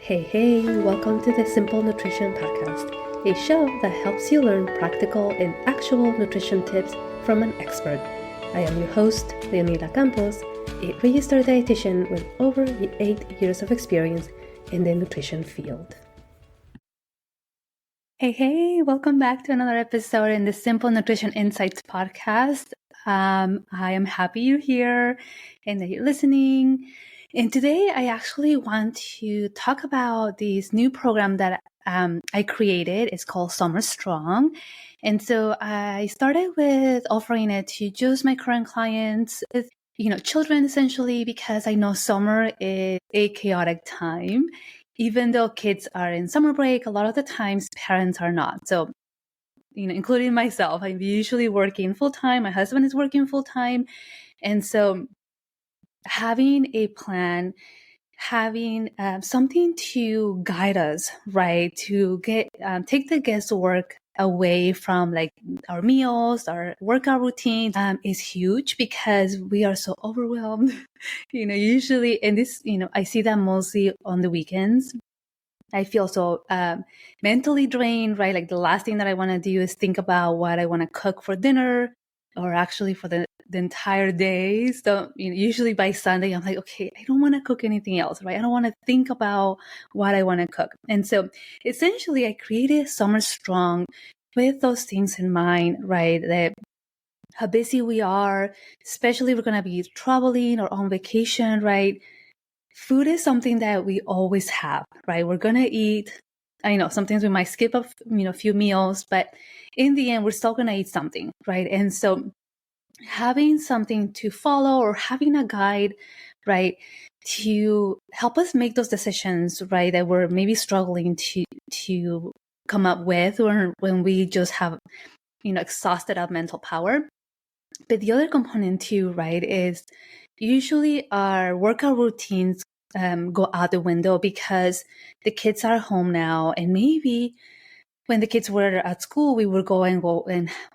Hey, welcome to the Simple Nutrition Podcast, a show that helps you learn practical and actual nutrition tips from an expert. I am your host, Leonila Campos, a registered dietitian with over 8 years of experience in the nutrition field. Hey, welcome back to another episode in the Simple Nutrition Insights Podcast. I am happy you're here and that you're listening. And today I actually want to talk about this new program that I created. It's called Summer Strong. And so I started with offering it to just my current clients with, children essentially, because I know summer is a chaotic time. Even though kids are in summer break, a lot of the times parents are not. So, including myself, I'm usually working full time. My husband is working full time. And so having a plan, having something to guide us, right? To get take the guesswork away from like our meals, our workout routine is huge because we are so overwhelmed. Usually, and this, I see that mostly on the weekends. I feel so mentally drained, right? Like the last thing that I want to do is think about what I want to cook for dinner or actually for the entire day. So usually by Sunday, I'm like, okay, I don't want to cook anything else, right? I don't want to think about what I want to cook. And so essentially I created Summer Strong with those things in mind, right? That how busy we are, especially if we're going to be traveling or on vacation, right? Food is something that we always have, right? We're going to eat. I know sometimes we might skip a few meals, but in the end, we're still going to eat something, right? And so having something to follow or having a guide, right, to help us make those decisions, right, that we're maybe struggling to come up with, or when we just have, exhausted our mental power. But the other component too, right, is usually our workout routines go out the window because the kids are home now, and maybe when the kids were at school, we would go and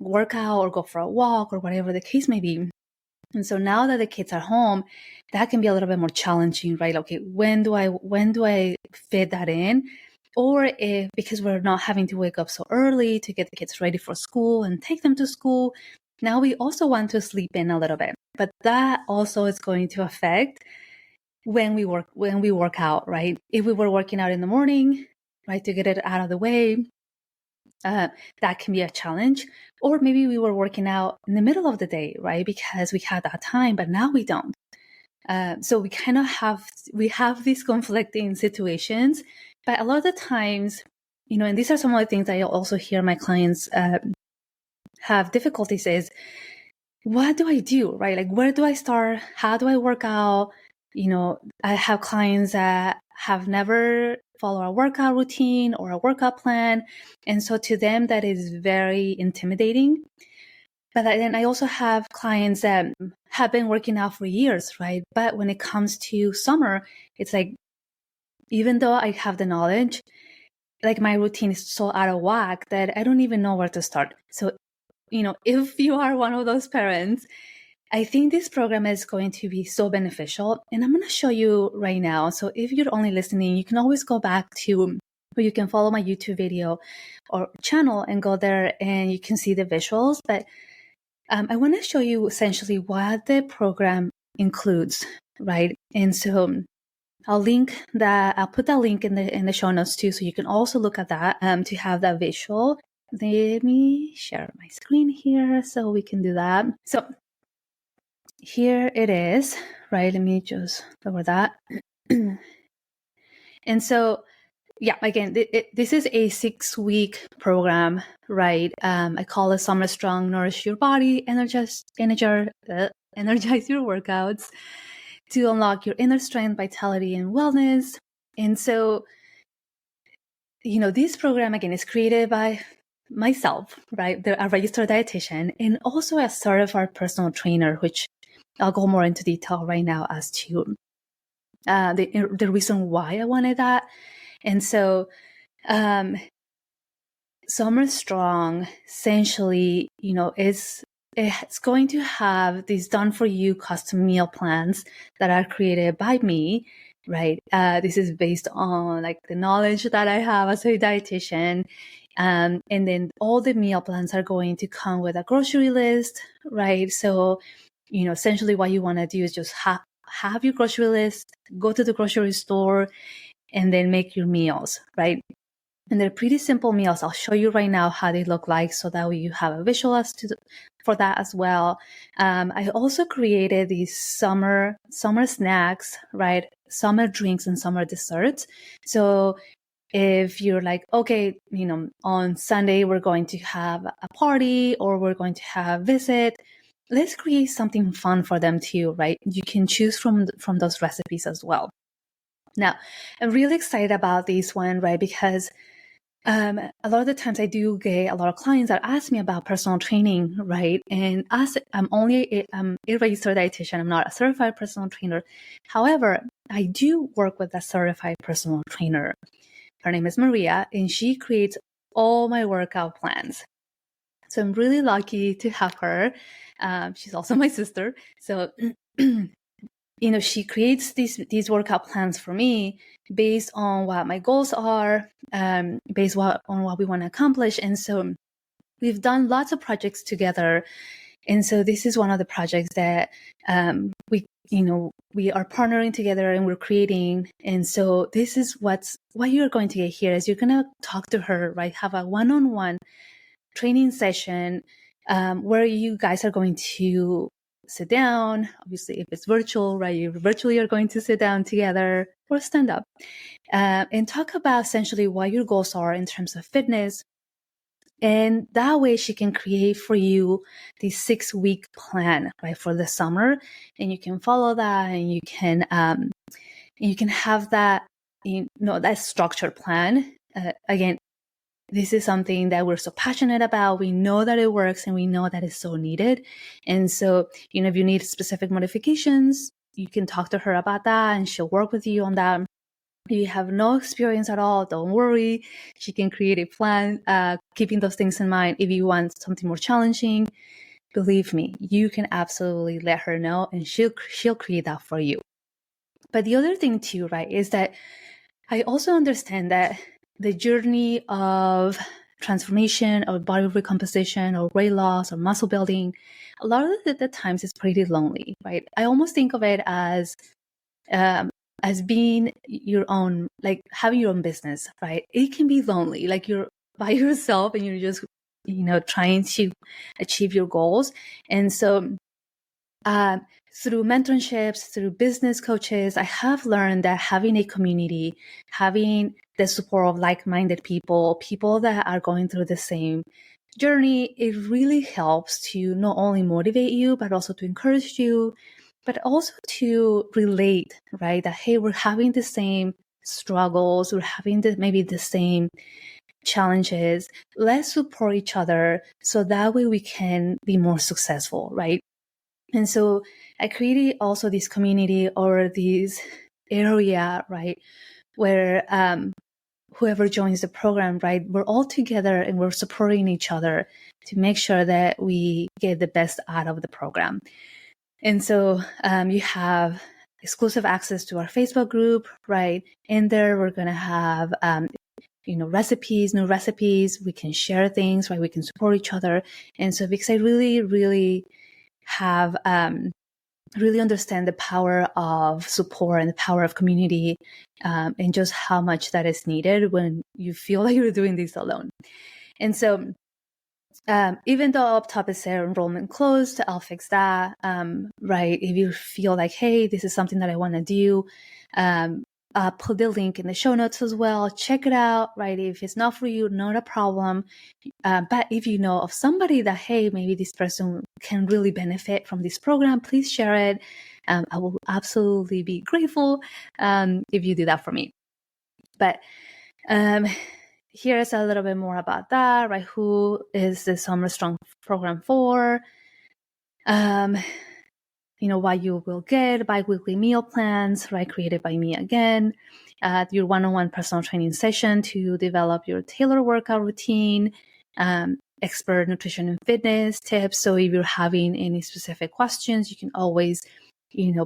work out or go for a walk or whatever the case may be. And so now that the kids are home, that can be a little bit more challenging, right? Okay, when do I fit that in? Or if, because we're not having to wake up so early to get the kids ready for school and take them to school, now we also want to sleep in a little bit. But that also is going to affect when we work out, right? If we were working out in the morning, right, to get it out of the way, that can be a challenge. Or maybe we were working out in the middle of the day, right? Because we had that time, but now we don't. So we kind of have these conflicting situations, but a lot of the times, and these are some of the things I also hear my clients have difficulties is, what do I do, right? Like, where do I start? How do I work out? I have clients that have never followed a workout routine or a workout plan. And so to them, that is very intimidating. But then I also have clients that have been working out for years, right? But when it comes to summer, it's like, even though I have the knowledge, like my routine is so out of whack that I don't even know where to start. So, if you are one of those parents, I think this program is going to be so beneficial. And I'm going to show you right now. So if you're only listening, you can always go back to, or you can follow my YouTube video or channel and go there and you can see the visuals. But I want to show you essentially what the program includes, right? And so I'll put that link in the show notes too, so you can also look at that to have that visual. Let me share my screen here so we can do that. So here it is, right? Let me just lower that. And so, yeah, again, this is a 6-week program, right? I call it Summer Strong, Nourish Your Body, Energize your workouts to unlock your inner strength, vitality, and wellness. And so, this program, again, is created by myself, right? A registered dietitian and also a certified personal trainer, which I'll go more into detail right now as to the reason why I wanted that. And so Summer Strong essentially, it's going to have these done for you custom meal plans that are created by me right? This is based on like the knowledge that I have as a dietitian. And then all the meal plans are going to come with a grocery list, right? So, essentially what you want to do is just have your grocery list, go to the grocery store, and then make your meals, right? And they're pretty simple meals. I'll show you right now how they look like, so that way you have a visual for that as well. I also created these summer snacks, right? Summer drinks and summer desserts. So if you're like, okay, on Sunday we're going to have a party or we're going to have visit, let's create something fun for them too, right? You can choose from those recipes as well. Now, I'm really excited about this one, right? Because a lot of the times I do get a lot of clients that ask me about personal training, right? And as I'm only a registered dietitian, I'm not a certified personal trainer. However, I do work with a certified personal trainer. Her name is Maria, and she creates all my workout plans. So I'm really lucky to have her. She's also my sister. So, she creates these workout plans for me based on what my goals are, based on what we want to accomplish. And so we've done lots of projects together. And so this is one of the projects that we are partnering together and we're creating. And so this is what you're going to get here is you're going to talk to her, right? Have a one-on-one training session where you guys are going to sit down. Obviously, if it's virtual, right? You virtually are going to sit down together or stand up and talk about essentially what your goals are in terms of fitness. And that way she can create for you the 6-week plan, right, for the summer. And you can follow that and you can have that, that structured plan. Again, this is something that we're so passionate about. We know that it works and we know that it's so needed. And so, if you need specific modifications, you can talk to her about that and she'll work with you on that. If you have no experience at all, don't worry. She can create a plan, keeping those things in mind. If you want something more challenging, believe me, you can absolutely let her know and she'll create that for you. But the other thing too, right, is that I also understand that the journey of transformation or body recomposition or weight loss or muscle building, a lot of the times it's pretty lonely, right? I almost think of it as being your own, like having your own business, right? It can be lonely, like you're by yourself and you're just, trying to achieve your goals. And so through mentorships, through business coaches, I have learned that having a community, having the support of like-minded people that are going through the same journey, it really helps to not only motivate you, but also to encourage you, but also to relate, right? That, hey, we're having the same struggles, we're having maybe the same challenges. Let's support each other so that way we can be more successful, right? And so I created also this community or this area, right, where whoever joins the program, right, we're all together and we're supporting each other to make sure that we get the best out of the program. And so you have exclusive access to our Facebook group, right? In there, we're going to have, recipes, new recipes. We can share things, right? We can support each other. And so because I really, really have really understand the power of support and the power of community and just how much that is needed when you feel like you're doing this alone. And so even though up top it says enrollment closed, I'll fix that, right? If you feel like, hey, this is something that I want to do, put the link in the show notes as well. Check it out, right? If it's not for you, not a problem. But if you know of somebody that, hey, maybe this person can really benefit from this program, please share it. I will absolutely be grateful if you do that for me. But here's a little bit more about that, right? Who is the Summer Strong program for? What you will get, bi-weekly meal plans, right? Created by me again. Your one-on-one personal training session to develop your tailored workout routine, expert nutrition and fitness tips. So if you're having any specific questions, you can always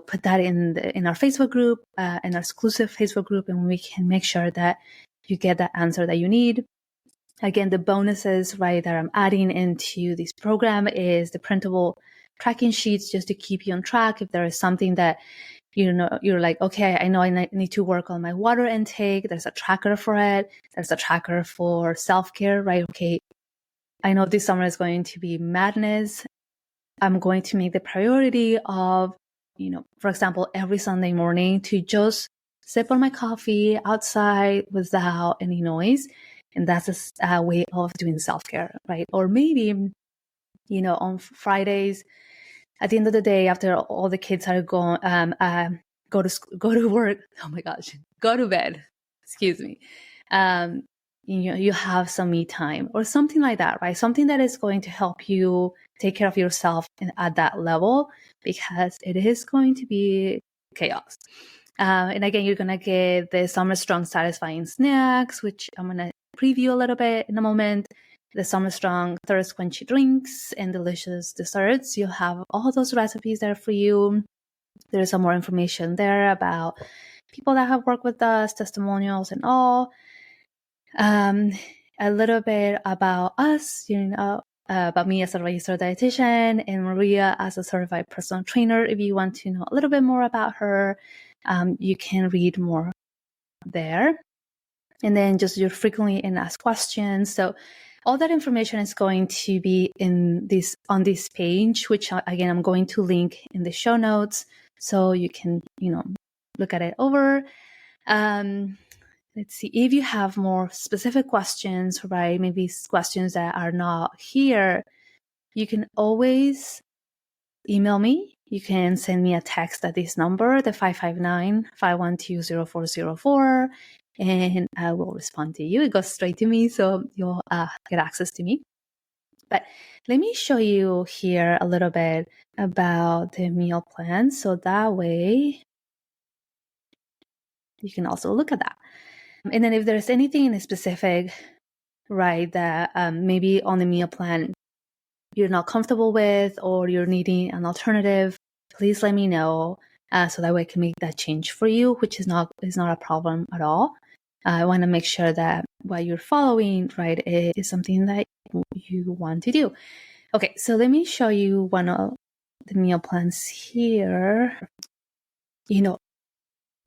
put that in our Facebook group, in our exclusive Facebook group, and we can make sure that you get that answer that you need. Again, the bonuses, right, that I'm adding into this program is the printable tracking sheets, just to keep you on track. If there is something that you're like, okay, I know I need to work on my water intake, there's a tracker for it. There's a tracker for self-care, right? Okay, I know this summer is going to be madness. I'm going to make the priority of, for example, every Sunday morning to just sip on my coffee outside without any noise. And that's a way of doing self-care, right? Or maybe, on Fridays, at the end of the day, after all the kids are gone, go to work. Oh my gosh, go to bed. Excuse me. You have some me time or something like that, right? Something that is going to help you take care of yourself at that level, because it is going to be chaos. And again, you're going to get the Summer Strong satisfying snacks, which I'm going to preview a little bit in a moment. The Summer Strong thirst quenching drinks and delicious desserts. You'll have all those recipes there for you. There's some more information there about people that have worked with us, testimonials and all. A little bit about us, about me as a registered dietitian and Maria as a certified personal trainer. If you want to know a little bit more about her, you can read more there. And then just your frequently asked questions. So all that information is going to be on this page, which again, I'm going to link in the show notes so you can, look at it over. Let's see, if you have more specific questions, right? Maybe questions that are not here, you can always email me. You can send me a text at this number, the 559-512-0404, and I will respond to you. It goes straight to me, so you'll get access to me. But let me show you here a little bit about the meal plan, so that way you can also look at that. And then if there's anything in specific, right, that maybe on the meal plan you're not comfortable with, or you're needing an alternative, please let me know so that way I can make that change for you, which is not a problem at all. I want to make sure that what you're following, right, is something that you want to do. Okay, so let me show you one of the meal plans here.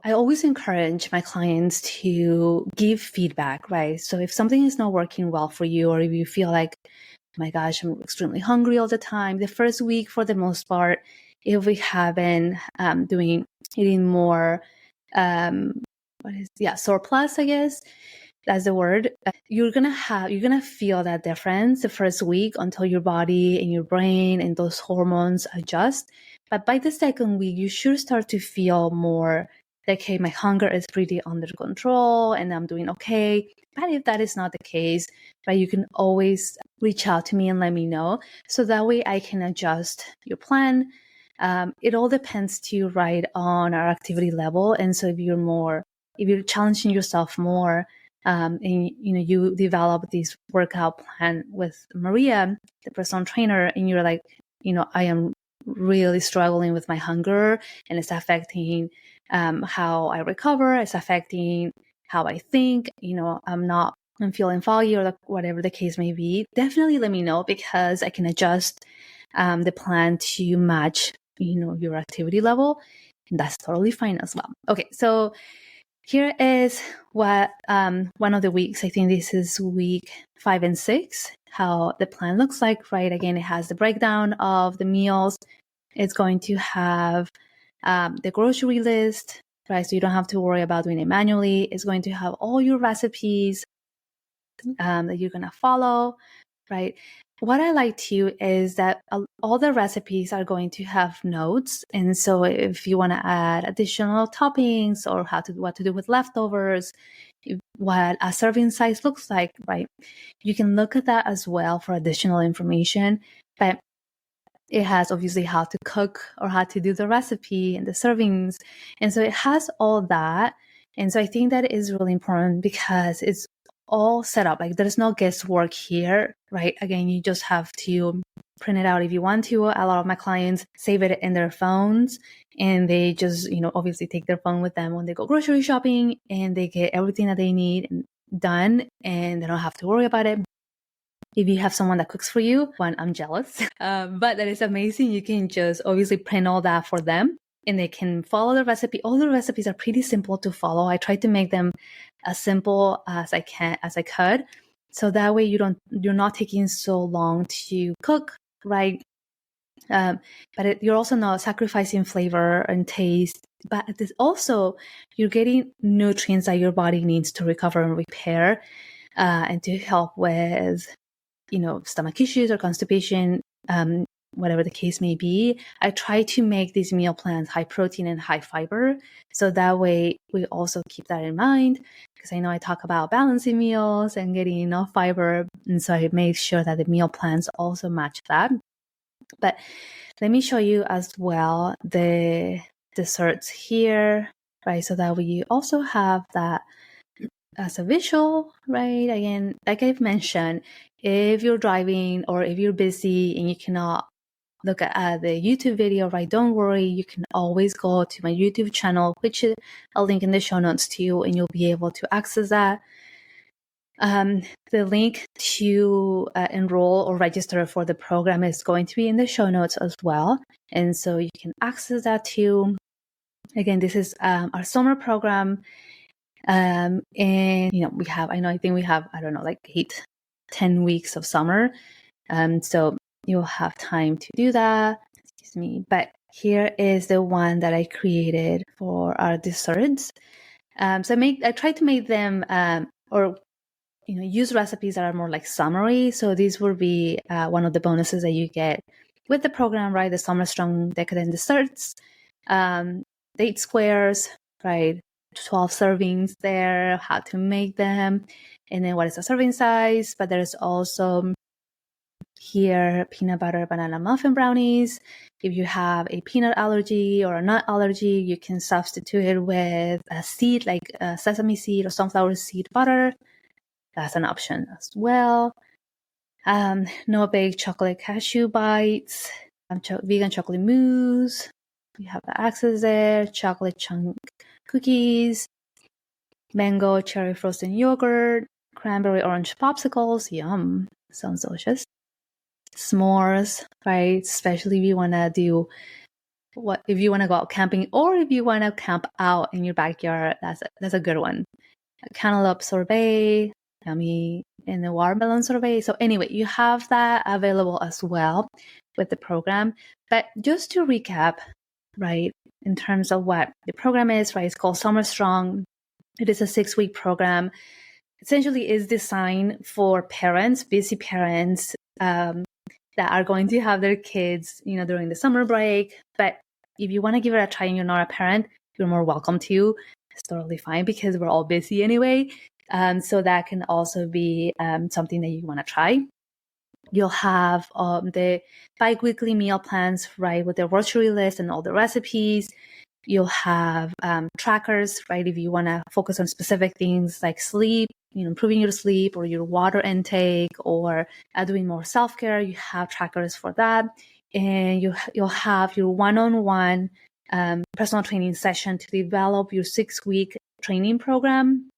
I always encourage my clients to give feedback, right? So if something is not working well for you, or if you feel like, oh my gosh, I'm extremely hungry all the time, the first week, for the most part, if we have been eating more, surplus, I guess, that's the word, you're gonna feel that difference the first week until your body and your brain and those hormones adjust. But by the second week, you should start to feel more like, hey, my hunger is pretty under control and I'm doing okay. But if that is not the case, right, you can always reach out to me and let me know, so that way I can adjust your plan. It all depends too, right, on our activity level. And so if you're challenging yourself more, and you develop this workout plan with Maria, the personal trainer, and you're like, I am really struggling with my hunger, and it's affecting how I recover. It's affecting how I think. I'm feeling foggy, or whatever the case may be. Definitely let me know, because I can adjust the plan to match your activity level, and that's totally fine as well. Okay, so here is what one of the weeks, I think this is week 5 and 6, how the plan looks like, right? Again, it has the breakdown of the meals. It's going to have the grocery list, right? So you don't have to worry about doing it manually. It's going to have all your recipes that you're going to follow, right? What I like too is that all the recipes are going to have notes. And so if you want to add additional toppings, or what to do with leftovers, what a serving size looks like, right, you can look at that as well for additional information. But it has obviously how to cook, or how to do the recipe and the servings. And so it has all that. And so I think that is really important, because it's all set up. Like, there's no guesswork here, right? Again, you just have to print it out if you want to. A lot of my clients save it in their phones, and they just, obviously take their phone with them when they go grocery shopping, and they get everything that they need done, and they don't have to worry about it. If you have someone that cooks for you, one, I'm jealous, but that is amazing. You can just obviously print all that for them, and they can follow the recipe. All the recipes are pretty simple to follow. I try to make them as simple as I could, so that way you're not taking so long to cook, right? But you're also not sacrificing flavor and taste, but it is also, you're getting nutrients that your body needs to recover and repair, and to help with, stomach issues or constipation, whatever the case may be. I try to make these meal plans high protein and high fiber, so that way we also keep that in mind, because I know I talk about balancing meals and getting enough fiber, and so I make sure that the meal plans also match that. But let me show you as well the desserts here, right? So that we also have that as a visual, right? Again, like I've mentioned, if you're driving or if you're busy and you cannot look at the YouTube video, right? Don't worry, you can always go to my YouTube channel, which is a link in the show notes to you, and you'll be able to access that. The link to enroll or register for the program is going to be in the show notes as well. And so you can access that too. Again, this is our summer program. And, I think we have, like 8-10 weeks of summer. So you'll have time to do that. Excuse me. But here is the one that I created for our desserts. So I try to make them, use recipes that are more like summary. So these will be one of the bonuses that you get with the program, right? The Summer Strong Decadent Desserts, date squares, right? 12 servings there, how to make them, and then what is the serving size. But there's also here peanut butter banana muffin brownies. If you have a peanut allergy or a nut allergy, you can substitute it with a seed like sesame seed or sunflower seed butter. That's an option as well. No bake chocolate cashew bites, vegan chocolate mousse. You have the access there. Chocolate chunk cookies, mango cherry frozen yogurt, cranberry orange popsicles. Yum, sounds delicious. S'mores, right? Especially if you want to do if you want to go out camping, or if you want to camp out in your backyard. That's a good one. A cantaloupe sorbet, yummy, and the watermelon sorbet. So anyway, you have that available as well with the program. But just to recap, right, in terms of what the program is, right, it's called Summer Strong. It is a 6-week program. Essentially is designed for parents, busy parents, that are going to have their kids, during the summer break. But if you want to give it a try and you're not a parent, you're more welcome to. It's totally fine, because we're all busy anyway. So that can also be something that you want to try. You'll have the bi-weekly meal plans, right, with the grocery list and all the recipes. You'll have trackers, right, if you want to focus on specific things like sleep, improving your sleep or your water intake, or doing more self-care. You have trackers for that. And you'll have your one-on-one personal training session to develop your 6-week training program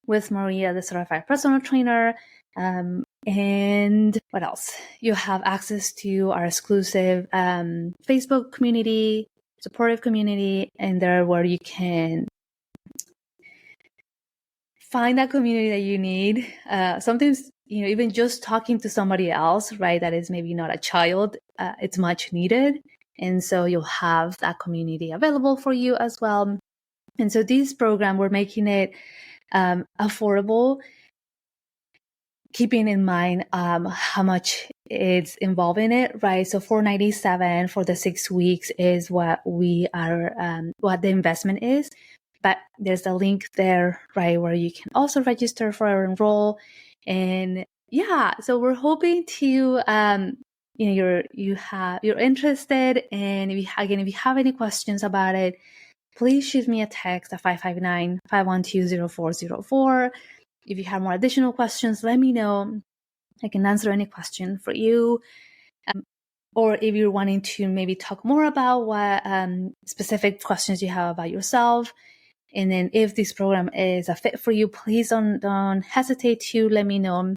with Maria, the certified personal trainer. And what else? You have access to our exclusive Facebook community, supportive community, and there where you can find that community that you need. Sometimes, even just talking to somebody else, right, that is maybe not a child, it's much needed. And so you'll have that community available for you as well. And so this program, we're making it affordable, keeping in mind how much it's involved in it, right? So $497 for the 6 weeks is what we are, what the investment is. But there's a link there, right, where you can also register for or enroll. And yeah, so we're hoping to, you're interested. And if you have any questions about it, please shoot me a text at 559-512-0404. If you have more additional questions, let me know. I can answer any question for you. or if you're wanting to maybe talk more about what specific questions you have about yourself. And then if this program is a fit for you, please don't hesitate to let me know.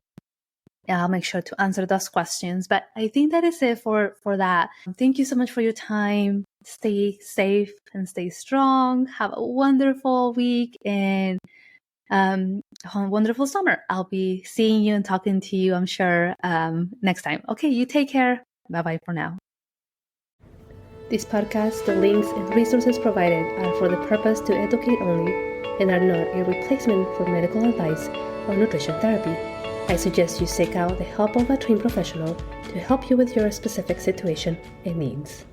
I'll make sure to answer those questions. But I think that is it for that. Thank you so much for your time. Stay safe and stay strong. Have a wonderful week and a wonderful summer. I'll be seeing you and talking to you, I'm sure, next time. Okay, you take care. Bye-bye for now. This podcast, the links and resources provided are for the purpose to educate only and are not a replacement for medical advice or nutrition therapy. I suggest you seek out the help of a trained professional to help you with your specific situation and needs.